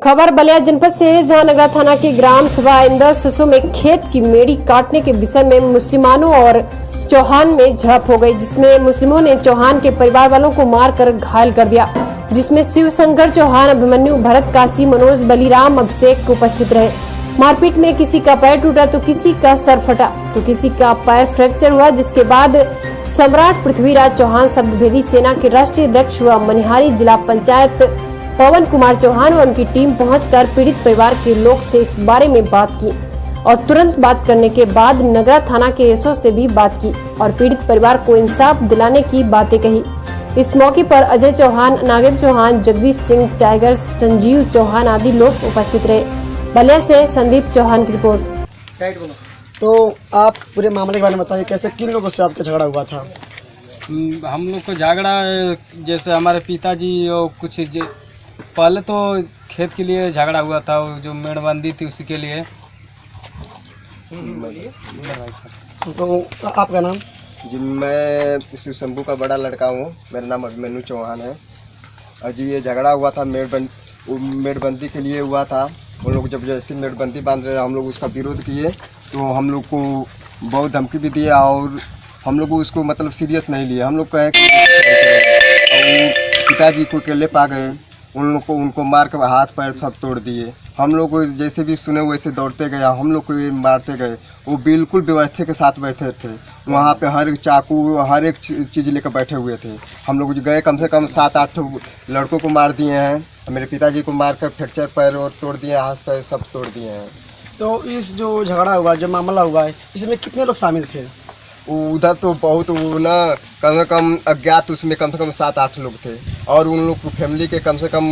खबर बलिया जनपद से है, जहां नगरा थाना के ग्राम सभा इंदर सिसो में खेत की मेड़ी काटने के विषय में मुस्लिमानों और चौहान में झड़प हो गई, जिसमें मुस्लिमों ने चौहान के परिवार वालों को मारकर घायल कर दिया, जिसमें शिव शंकर चौहान, अभिमन्यु, भरत, काशी, मनोज, बलीराम, अभिषेक उपस्थित रहे। मारपीट में किसी का पैर टूटा तो किसी का सर फटा तो किसी का पैर फ्रैक्चर हुआ, जिसके बाद सम्राट पृथ्वीराज चौहान शब्दभेदी सेना के राष्ट्रीय अध्यक्ष व मनिहारी जिला पंचायत पवन कुमार चौहान और उनकी टीम पहुंचकर पीड़ित परिवार के लोग से इस बारे में बात की और तुरंत बात करने के बाद नगरा थाना के एसओ से भी बात की और पीड़ित परिवार को इंसाफ दिलाने की बातें कही। इस मौके पर अजय चौहान, नागेंद्र चौहान, जगदीश सिंह, टाइगर, संजीव चौहान आदि लोग उपस्थित रहे। बलिया से संदीप चौहान की रिपोर्ट। तो आप पूरे मामले के बारे में बताइए, कैसे किन लोगों से आपका झगड़ा हुआ था? हम लोग को झगड़ा जैसे हमारे पिताजी और कुछ पहले तो खेत के लिए झगड़ा हुआ था, जो मेड़बंदी थी उसी के लिए। तो आपका नाम? जी, मैं शिव शंभू का बड़ा लड़का हूँ। मेरा नाम अभिमन्यु चौहान है। जी, ये झगड़ा हुआ था मेड़बंदी के लिए हुआ था। उन लोग जब जैसे मेड़बंदी बांध रहे हम लोग उसका विरोध किए तो हम लोग को बहुत धमकी भी दिया और हम लोग उसको मतलब सीरियस नहीं लिए। हम लोग कहें और पिताजी को अकेले पा गए, उन लोग को उनको मार कर हाथ पैर सब तोड़ दिए। हम लोग को जैसे भी सुने वैसे दौड़ते गए, हम लोग को मारते गए। वो बिल्कुल व्यवस्था के साथ बैठे थे, वहाँ पे हर एक चाकू हर एक चीज़ लेकर बैठे हुए थे। हम लोग गए, कम से कम 7-8 लड़कों को मार दिए हैं। मेरे पिताजी को मार कर फ्रैक्चर पैर और तोड़ दिए, हाथ पैर सब तोड़ दिए हैं। तो इस जो झगड़ा हुआ, जो मामला हुआ है, इसमें कितने लोग शामिल थे? उधर तो बहुत वो ना कम से कम अज्ञात, उसमें कम से कम 7-8 लोग थे और उन लोग को फैमिली के कम से कम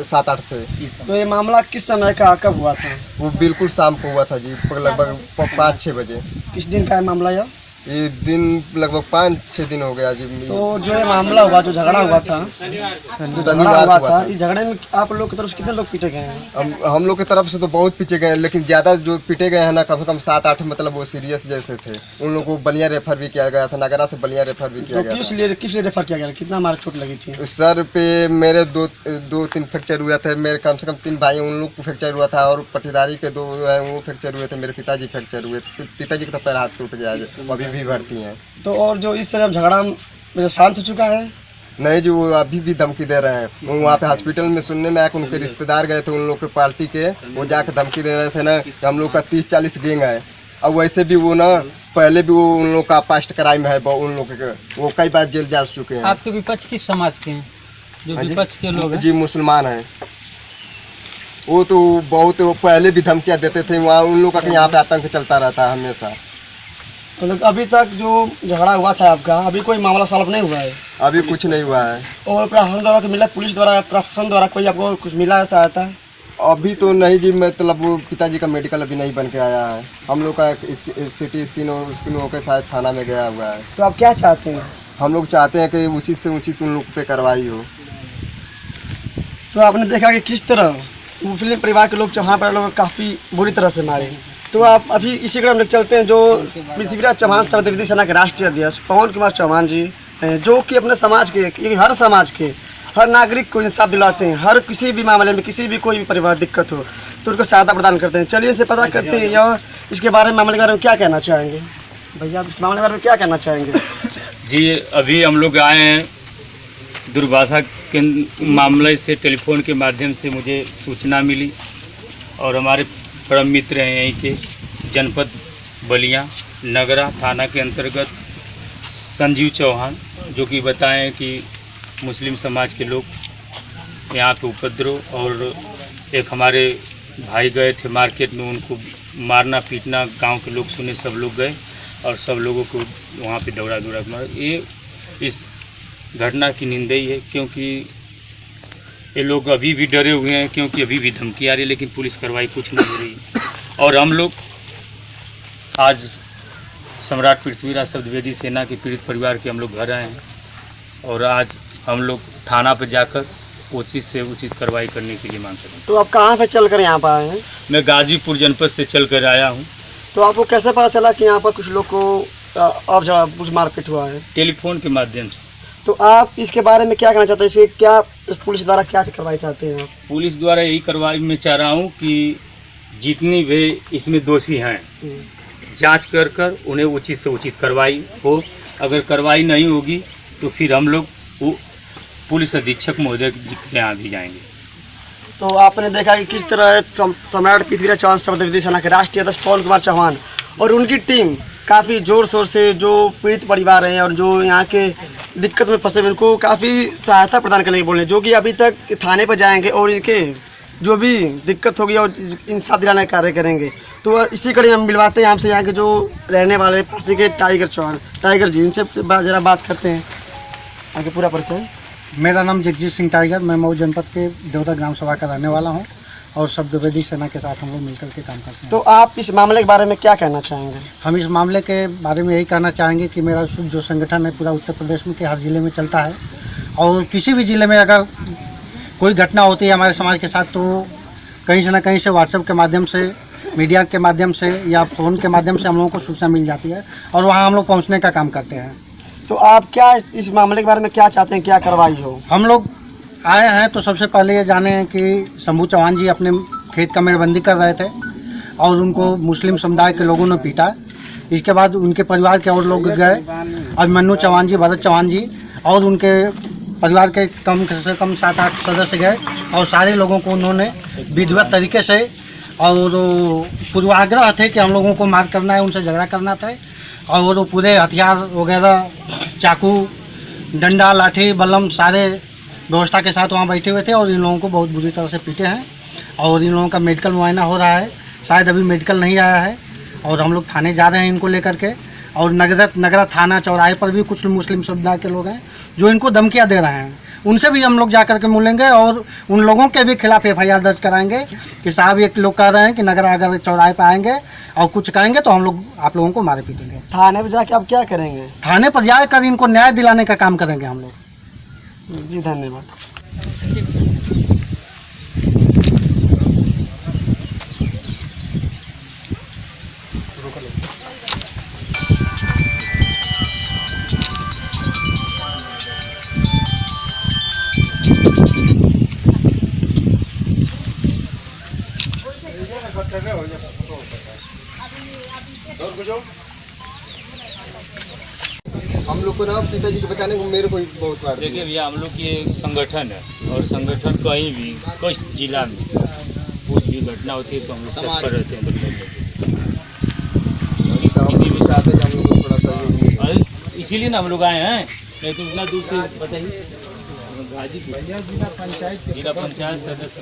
7-8 थे। तो ये मामला किस समय का कब हुआ था? वो बिल्कुल शाम को हुआ था जी, लगभग 5-6 बजे। किस दिन का है मामला यह? ये दिन लगभग 5-6 दिन हो गया जी। तो जो ये मामला हुआ, जो झगड़ा हुआ था, इस झगड़े में आप लोग की तरफ से कितने लोग पीटे गए हैं? हम लोग की तरफ से तो बहुत पीटे गए हैं, लेकिन ज़्यादा जो पीटे गए हैं ना, कम से कम 7-8 मतलब वो सीरियस जैसे थे। उन लोगों को बलिया रेफर भी किया गया था, नगरा से बलिया रेफर भी किया गया। किस लिए रेफर किया गया? कितना हमारे चोट लगी थी? सर पे मेरे 2-3 फ्रैक्चर हुआ था। मेरे कम से कम 3 भाई, उन लोग को फ्रैक्चर हुआ था और पटीदारी के 2 हैं वो फ्रैक्चर हुए थे। मेरे पिताजी फ्रैक्चर हुए थे, पिताजी का तो पैर हाथ टूट गया, अभी भी भर्ती हैं। तो और जो इस समय झगड़ा में शांत हो चुका है? नहीं जी, वो अभी भी धमकी दे रहे हैं। वो वहाँ पे हॉस्पिटल में सुनने में आया कि उनके रिश्तेदार गए थे, उन लोग के पार्टी के, वो जाकर धमकी दे रहे थे ना कि हम लोग का 30-40 गैंग है। अब वैसे भी वो ना पहले भी वो उन लोग का पास्ट क्राइम है, उन लोग के वो कई बार जेल जा चुके हैं। आपके विपक्ष किस समाज के हैं? जो विपक्ष के लोग हैं? जी, मुसलमान हैं। वो तो बहुत पहले भी धमकियाँ देते थे। वहाँ उन लोग का यहाँ पे आतंक चलता रहता है हमेशा। मतलब अभी तक जो झगड़ा हुआ था आपका, अभी कोई मामला सॉल्व नहीं हुआ है? अभी कुछ नहीं हुआ है। और प्रशासन द्वारा मिला, पुलिस द्वारा, प्रशासन द्वारा कोई आपको कुछ मिला है सहायता? अभी तो नहीं जी, मतलब वो पिताजी का मेडिकल अभी नहीं बन के आया है। हम लोग का सिटी स्किन होकर शायद थाना में गया हुआ है। तो आप क्या चाहते हैं? हम लोग चाहते हैं कि उचित से उचित उन लोग पे कार्रवाई हो। तो आपने देखा कि किस तरह मुस्लिम परिवार के लोग चौहान पर लोग काफ़ी बुरी तरह से मारे। तो आप अभी इसी क्रम में चलते हैं, जो पृथ्वीराज चौहान शब्दभेदी सेना के राष्ट्रीय अध्यक्ष पवन कुमार चौहान जी, जो कि अपने समाज के, हर समाज के हर नागरिक को इंसाफ दिलाते हैं। हर किसी भी मामले में, किसी भी कोई भी परिवार दिक्कत हो तो उनको सहायता प्रदान करते हैं। चलिए इसे पता करते हैं, यह इसके बारे में, मामले के बारे में क्या कहना चाहेंगे? भैया, इस मामले के बारे में क्या कहना चाहेंगे? जी, अभी हम लोग आए हैं दुर्भाषा के मामले से। टेलीफोन के माध्यम से मुझे सूचना मिली और हमारे परम मित्र हैं यहीं के, जनपद बलिया नगरा थाना के अंतर्गत संजीव चौहान, जो कि बताएं कि मुस्लिम समाज के लोग यहाँ पे उपद्रव, और एक हमारे भाई गए थे मार्केट में, उनको मारना पीटना गांव के लोग सुने, सब लोग गए और सब लोगों को वहाँ पे दौड़ा मारा। ये इस घटना की निंदा है, क्योंकि ये लोग अभी भी डरे हुए हैं, क्योंकि अभी भी धमकी आ रही है, लेकिन पुलिस कार्रवाई कुछ नहीं हो रही है। और हम लोग आज सम्राट पृथ्वीराज शब्दभेदी सेना के पीड़ित परिवार के हम लोग घर आए हैं और आज हम लोग थाना पर जाकर उचित से उचित कार्रवाई करने के लिए मांग करते हैं। तो आप कहाँ से चल कर यहाँ पर आए हैं? मैं गाजीपुर जनपद से चल कर आया हूँ। तो आपको कैसे पता चला कि यहाँ पर कुछ लोग को अब कुछ मारपीट हुआ है? टेलीफोन के माध्यम से। तो आप इसके बारे में क्या कहना चाहते हैं, इसे क्या पुलिस द्वारा क्या कार्रवाई चाहते हैं आप? पुलिस द्वारा यही कार्रवाई मैं चाह रहा हूँ कि जितनी भी इसमें दोषी हैं जांच कर उन्हें उचित से उचित कार्रवाई हो। अगर कार्रवाई नहीं होगी तो फिर हम लोग वो पुलिस अधीक्षक महोदय जी के यहाँ भी जाएंगे। तो आपने देखा कि किस तरह सम्राट पृथ्वीराज चौहान शब्द विधि सेना के राष्ट्रीय अध्यक्ष पवन कुमार चौहान और उनकी टीम काफ़ी ज़ोर शोर से जो पीड़ित परिवार हैं और जो यहाँ के दिक्कत में फंसे हुए उनको काफ़ी सहायता प्रदान करने के बोल रहे हैं, जो कि अभी तक थाने पर जाएंगे और इनके जो भी दिक्कत होगी और इंसाफ दिलाने का कार्य करेंगे। तो इसी कड़ी हम मिलवाते हैं हमसे यहाँ के जो रहने वाले पासी के टाइगर जी, इनसे ज़रा बात करते हैं। आगे पूरा परिचय। मेरा नाम जगजीत सिंह टाइगर, मैं मऊ जनपद के देवता ग्राम सभा का रहने वाला हूं और शब्दवेदी सेना के साथ हम लोग मिलकर के काम करते हैं। तो आप इस मामले के बारे में क्या कहना चाहेंगे? हम इस मामले के बारे में यही कहना चाहेंगे कि मेरा जो संगठन है पूरा उत्तर प्रदेश में के हर ज़िले में चलता है और किसी भी ज़िले में अगर कोई घटना होती है हमारे समाज के साथ तो कहीं से ना कहीं से व्हाट्सएप के माध्यम से, मीडिया के माध्यम से या फ़ोन के माध्यम से हम लोगों को सूचना मिल जाती है और वहाँ हम लोग पहुँचने का काम करते हैं। तो आप क्या इस मामले के बारे में क्या चाहते हैं, क्या कार्रवाई हो? हम लोग आए हैं तो सबसे पहले ये जाने हैं कि शंभू चौहान जी अपने खेत का मेड़बंदी कर रहे थे और उनको मुस्लिम समुदाय के लोगों ने पीटा। इसके बाद उनके परिवार के और लोग गए, अभिमन्यु चौहान जी, भरत चौहान जी और उनके परिवार के कम से कम 7-8 सदस्य गए और सारे लोगों को उन्होंने विधिवत तरीके से और पूर्वाग्रह थे कि हम लोगों को मार करना है, उनसे झगड़ा करना था और वो पूरे हथियार वगैरह, चाकू, डंडा, लाठी, बल्लम सारे व्यवस्था के साथ वहाँ बैठे हुए थे और इन लोगों को बहुत बुरी तरह से पीटे हैं और इन लोगों का मेडिकल मुआयना हो रहा है। शायद अभी मेडिकल नहीं आया है और हम लोग थाने जा रहे हैं इनको लेकर के। और नगरा थाना चौराहे पर भी कुछ मुस्लिम समुदाय के लोग हैं जो इनको धमकियाँ दे रहे हैं, उनसे भी हम लोग जा कर के मिलेंगे और उन लोगों के भी खिलाफ FIR दर्ज कराएंगे कि साहब एक लोग कह रहे हैं कि नगरा अगर चौराहे पर आएंगे और कुछ कहेंगे तो हम लोग आप लोगों को मारे पीटेंगे। थाने पर जाके आप क्या करेंगे? थाने पर जाकर इनको न्याय दिलाने का काम करेंगे हम लोग। जी धन्यवाद। हम लोग को ना पिताजी को बचाने को मेरे को बहुत बार देखिए भैया, हम लोग ये संगठन है और संगठन कहीं भी किस जिला में कुछ भी घटना होती है तो हम लोग तत्पर रहते हैं किसी भी चाहते हैं हम लोग को थोड़ा सहयोग। इसीलिए ना हम लोग आए हैं, नहीं तो इतना दूर से बताइए। जिला पंचायत सदस्य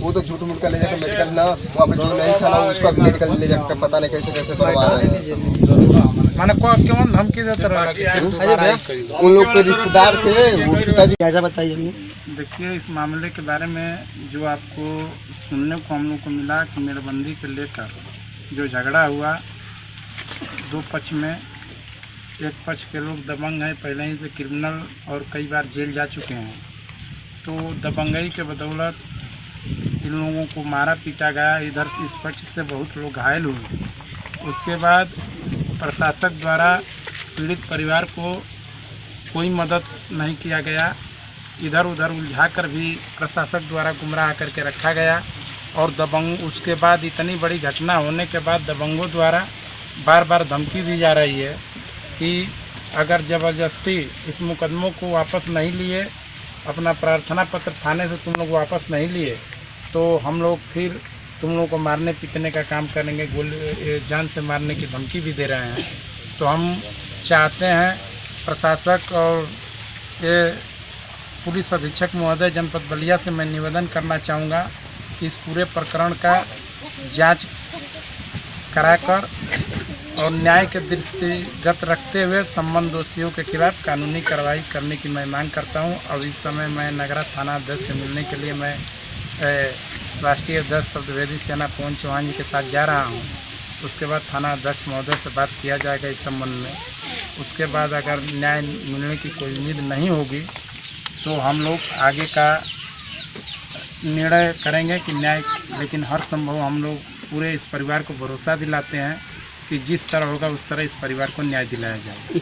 वो तो झूठ मूठ का ले जाकर मेडिकल ना, वो अपने जो नहीं था ना उसका भी मेडिकल ले जाकर पता नहीं कैसे कैसे करवा रहे हैं। माने क्यों धमकी देते रहे? उन लोग के रिश्तेदार थे, वो पिताजी। क्या बताइए? देखिए, इस मामले के बारे में जो आपको सुनने को हम लोग को मिला कि मेड़बंदी को लेकर जो झगड़ा हुआ दो पक्ष में, एक पक्ष के लोग दबंग हैं, पहले ही से क्रिमिनल और कई बार जेल जा चुके हैं, तो दबंगई के बदौलत इन लोगों को मारा पीटा गया। इधर इस पक्ष से बहुत लोग घायल हुए। उसके बाद प्रशासक द्वारा पीड़ित परिवार को कोई मदद नहीं किया गया, इधर उधर उलझा कर भी प्रशासक द्वारा गुमराह करके रखा गया। और दबंग उसके बाद इतनी बड़ी घटना होने के बाद दबंगों द्वारा बार बार धमकी दी जा रही है कि अगर ज़बरदस्ती इस मुकदमों को वापस नहीं लिए, अपना प्रार्थना पत्र थाने से तुम लोग वापस नहीं लिए, तो हम लोग फिर तुम लोगों को मारने पीटने का काम करेंगे, गोली जान से मारने की धमकी भी दे रहे हैं। तो हम चाहते हैं प्रशासक और ये पुलिस अधीक्षक महोदय जनपद बलिया से मैं निवेदन करना चाहूँगा कि इस पूरे प्रकरण का जांच कराकर और न्याय के दृष्टिगत रखते हुए संबंध दोषियों के खिलाफ कानूनी कार्रवाई करने की मैं मांग करता हूं। अब इस समय मैं नगरा थाना अध्यक्ष से मिलने के लिए मैं राष्ट्रीय अध्यक्ष शब्दवेदी सेना पवन चौहान जी के साथ जा रहा हूं। उसके बाद थाना अध्यक्ष महोदय से बात किया जाएगा इस संबंध में। उसके बाद अगर न्याय मिलने की कोई उम्मीद नहीं होगी तो हम लोग आगे का निर्णय करेंगे कि न्याय, लेकिन हर संभव हम लोग पूरे इस परिवार को भरोसा दिलाते हैं कि जिस तरह होगा उस तरह इस परिवार को न्याय दिलाया जाए।